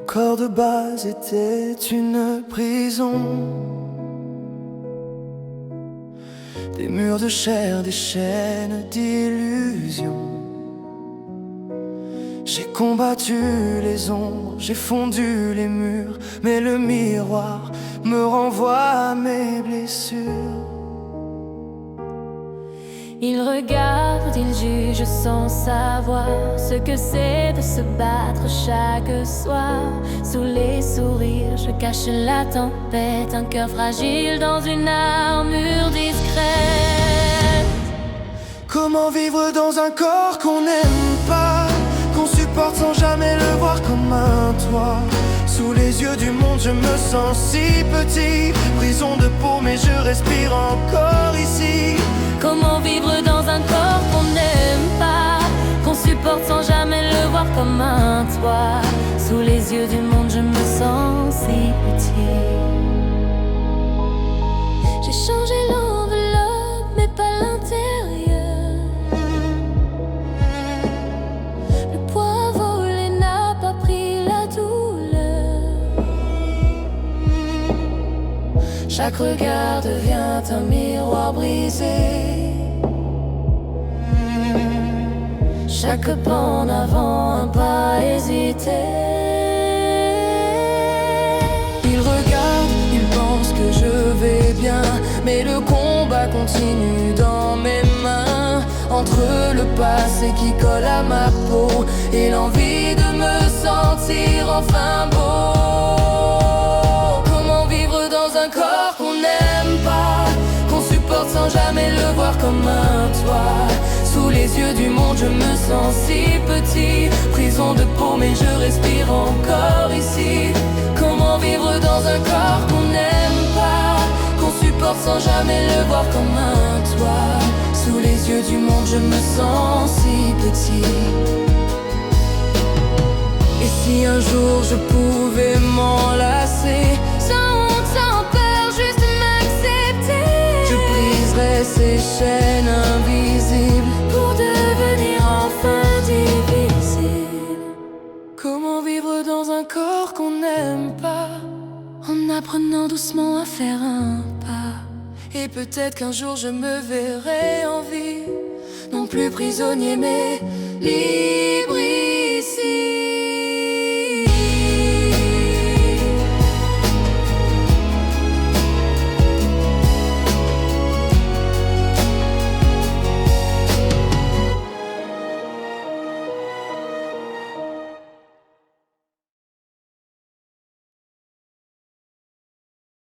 corps de base était une prison. Des murs de chair, des chaînes d'illusion. J'ai combattu les ombres, j'ai fondu les murs, mais le miroir me renvoie à mes blessures. Il regarde, il juge sans savoir ce que c'est de se battre chaque soir. Sous les sourires, je cache la tempête, un cœur fragile dans une armure discrète. Comment vivre dans un corps qu'on n'aime pas, qu'on supporte sans jamais le voir comme un toit? Sous les yeux du monde, je me sens si petit, prison de peau, mais je respire encore ici. Comment vivre dans un corps qu'on n'aime pas, qu'on supporte sans jamais le voir comme un toit? Sous les yeux du monde, je me sens si petit. J'ai changé l'enveloppe, mais pas l'intérieur. Le poids volé n'a pas pris la douleur. Chaque regard devient un miroir brisé. Chaque pas en avant, un pas hésité. Il regarde, il pense que je vais bien, mais le combat continue dans mes mains. Entre le passé qui colle à ma peau et l'envie de me sentir enfin beau. Comment vivre dans un corps qu'on n'aime pas, qu'on supporte sans jamais le voir comme un toit? Sous les yeux du monde, je me sens si petit, prison de peau, mais je respire encore ici. Comment vivre dans un corps qu'on n'aime pas, qu'on supporte sans jamais le voir comme un toit? Sous les yeux du monde, je me sens si petit. Et si un jour je pouvais m'enlacer, sans honte, sans peur, juste m'accepter, je briserais ces chaînes invisibles pour devenir enfin difficile. Comment vivre dans un corps qu'on n'aime pas, en apprenant doucement à faire un pas? Et peut-être qu'un jour je me verrai en vie, non plus prisonnier mais libre.